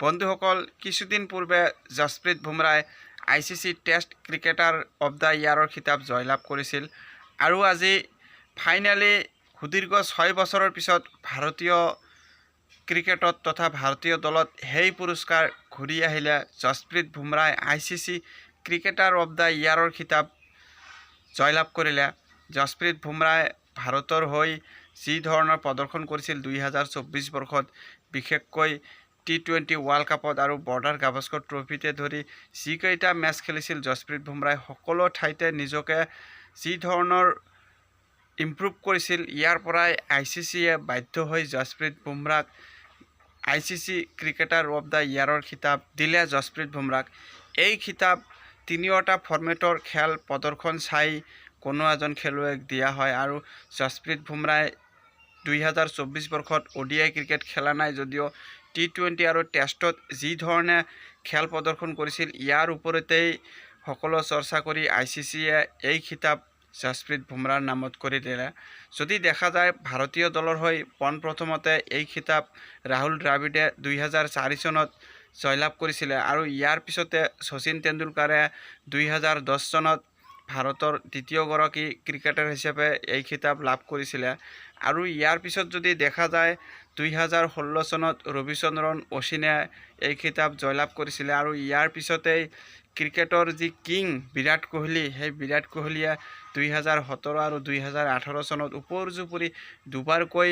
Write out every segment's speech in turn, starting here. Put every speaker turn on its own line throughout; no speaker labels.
বন্ধুসকল, কিছুদিন পূৰ্বে জসপ্ৰীত বুমৰাহে ICC test cricketer of the ইয়াৰৰ খিতাপ জয়লাভ কৰিছিল আৰু আজি ফাইনেলি সুদীৰ্ঘ 6 বছৰৰ পিছত ভাৰতীয় ক্ৰিকেটত তথা ভাৰতীয় দলত সেই পুৰস্কাৰ ঘূৰি আহিলে। জসপ্ৰীত বুমৰাহে ICC ক্ৰিকেটাৰ অৱ দ্য ইয়াৰৰ খিতাপ জয়লাভ কৰিলে। জসপ্ৰীত বুমৰাহে ভাৰতৰ হৈ যি ধৰণৰ প্ৰদৰ্শন কৰিছিল 2024 বৰ্ষত, বিশেষকৈ T20 ৱৰ্ল্ড কাপত আৰু বৰ্ডাৰ গাভাস্কৰ ট্ৰফিতে ধৰি যিকেইটা মেচ খেলিছিল, জসপ্ৰীত বুমৰাহে সকলো ঠাইতে নিজকে যি ধৰণৰ ইম্প্ৰুভ কৰিছিল, ইয়াৰ পৰাই ICCয়ে বাধ্য হৈ Jasprit বুমৰাক ICC cricketer of the ইয়াৰৰ খিতাপ দিলে। জসপ্ৰীত বুমৰাক এই খিতাপ 3টা ফৰ্মেটৰ খেল প্ৰদৰ্শন চাই কোনো এজন খেলুৱৈক দিয়া হয় আৰু জসপ্ৰীত বুমৰাহে 2024 বৰ্ষত ODI ক্ৰিকেট খেলা নাই যদিও T20 আৰু টেষ্টত যি ধৰণে খেল প্ৰদৰ্শন কৰিছিল, ইয়াৰ ওপৰতেই সকলো চৰ্চা কৰি ICCয়ে এই খিতাপ জসপ্ৰীত বুমৰাৰ নামত কৰি দিলে। যদি দেখা যায়, ভাৰতীয় দলৰ হৈ পোনপ্ৰথমতে এই খিতাপ ৰাহুল দ্ৰাবিড়ে 2004 চনত জয়লাভ কৰিছিলে আৰু ইয়াৰ পিছতে শচীন তেণ্ডুলকাৰে 2010 চনত ভাৰতৰ দ্বিতীয়গৰাকী ক্ৰিকেটাৰ হিচাপে এই খিতাপ লাভ কৰিছিলে আৰু ইয়াৰ পিছত যদি দেখা যায় 2016 চনত ৰবিচন্দ্ৰন অশ্বিনে এই খিতাপ জয়লাভ কৰিছিলে আৰু ইয়াৰ পিছতেই ক্ৰিকেটৰ যি কিং বিৰাট কোহলি, সেই বিৰাট কোহলিয়ে 2017 আৰু 2018 চনত ওপৰজুপুৰি দুবাৰকৈ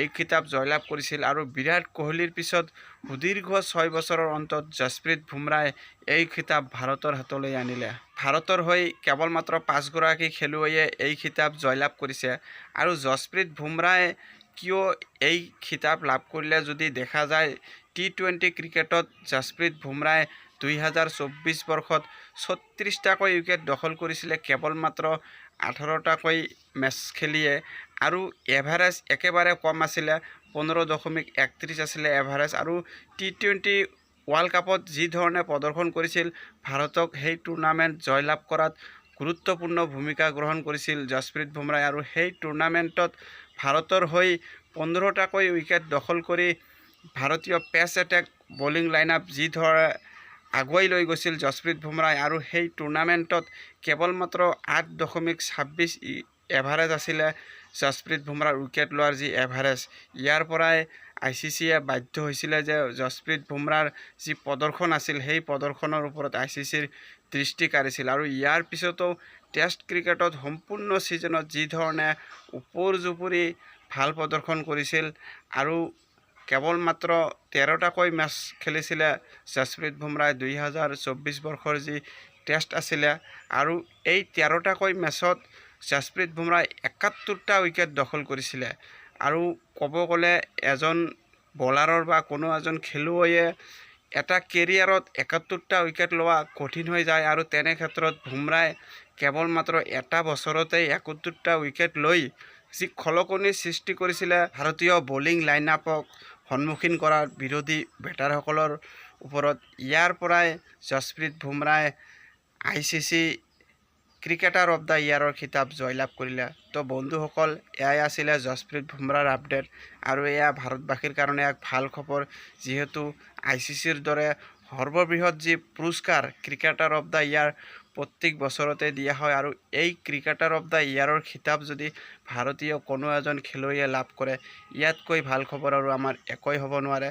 এই খিতাপ জয়লাভ কৰিছিল আৰু বিৰাট কোহলিৰ পিছত সুদীৰ্ঘ 6 বছৰৰ অন্তত জসপ্ৰীত বুমৰাহে এই খিতাপ ভাৰতৰ হাতলৈ আনিলে। ভাৰতৰ হৈ কেৱল মাত্ৰ 5গৰাকী খেলুৱৈয়ে এই খিতাপ জয়লাভ কৰিছে আৰু জসপ্ৰীত বুমৰাহে কিয় এই খিতাপ লাভ কৰিলে যদি দেখা যায়, T20 ক্ৰিকেটত জসপ্ৰীত বুমৰাহে 2024 বৰ্ষত 36টাকৈ উইকেট দখল কৰিছিলে, কেৱল মাত্ৰ 18টাকৈ মেচ খেলিয়ে আৰু এভাৰেজ একেবাৰে কম আছিলে, 15.31 আছিলে এভাৰেজ আৰু T20 ৱৰ্ল্ড কাপত যি ধৰণে প্ৰদৰ্শন কৰিছিল, ভাৰতক সেই টুৰ্ণামেণ্ট জয়লাভ কৰাত গুৰুত্বপূৰ্ণ ভূমিকা গ্ৰহণ কৰিছিল জসপ্ৰীত বুমৰাহে আৰু সেই টুৰ্ণামেণ্টত ভাৰতৰ হৈ 15টাকৈ উইকেট দখল কৰি ভাৰতীয় পেচ এটেক বলিং লাইনআপ যি ধৰণে আগুৱাই লৈ গৈছিল জসপ্ৰীত বুমৰাহে আৰু সেই টুৰ্ণামেণ্টত কেৱল মাত্ৰ 8.26 এভাৰেজ আছিলে জসপ্ৰীত বুমৰাৰ উইকেট লোৱাৰ যি এভাৰেজ। ইয়াৰ পৰাই ICCয়ে বাধ্য হৈছিলে যে জসপ্ৰীত বুমৰাৰ যি প্ৰদৰ্শন আছিল, সেই প্ৰদৰ্শনৰ ওপৰত ICCৰ দৃষ্টি কাঢ়িছিল আৰু ইয়াৰ পিছতো টেষ্ট ক্ৰিকেটত সম্পূৰ্ণ ছিজনত যি ধৰণে ওপৰজুপুৰি ভাল প্ৰদৰ্শন কৰিছিল আৰু কেৱল মাত্ৰ 13টাকৈ মেচ খেলিছিলে জসপ্ৰীত বুমৰাহে 2024 বৰ্ষৰ যি টেষ্ট আছিলে আৰু এই 13টাকৈ মেচত জসপ্ৰীত বুমৰাহে 71টা উইকেট দখল কৰিছিলে আৰু ক'ব গ'লে এজন বলাৰৰ বা কোনো এজন খেলুৱৈয়ে এটা কেৰিয়াৰত 71টা উইকেট লোৱা কঠিন হৈ যায় আৰু তেনে ক্ষেত্ৰত বুমৰাহে কেৱল মাত্ৰ এটা বছৰতেই 71টা উইকেট লৈ যি খলকনিৰ সৃষ্টি কৰিছিলে ভাৰতীয় বলিং লাইনআপক সন্মুখীন কৰা বিৰোধী বেটাৰসকলৰ ওপৰত, ইয়াৰ পৰাই জসপ্ৰীত বুমৰাহে ICC ক্ৰিকেটাৰ অৱ দ্য ইয়াৰৰ খিতাপ জয়লাভ কৰিলে। তো বন্ধুসকল, এয়াই আছিলে জসপ্ৰীত বুমৰাৰ আপডেট আৰু এয়া ভাৰতবাসীৰ কাৰণে এক ভাল খবৰ, যিহেতু ICCৰ দৰে সৰ্ববৃহৎ যি পুৰস্কাৰ ক্ৰিকেটাৰ অৱ দ্য ইয়াৰ প্ৰত্যেক বছৰতে দিয়া হয় আৰু এই ক্ৰিকেটাৰ অৱ দ্য ইয়াৰৰ খিতাপ যদি ভাৰতীয় কোনো এজন খেলুৱৈয়ে লাভ কৰে, ইয়াতকৈ ভাল খবৰ আৰু আমাৰ একোৱেই হ'ব নোৱাৰে।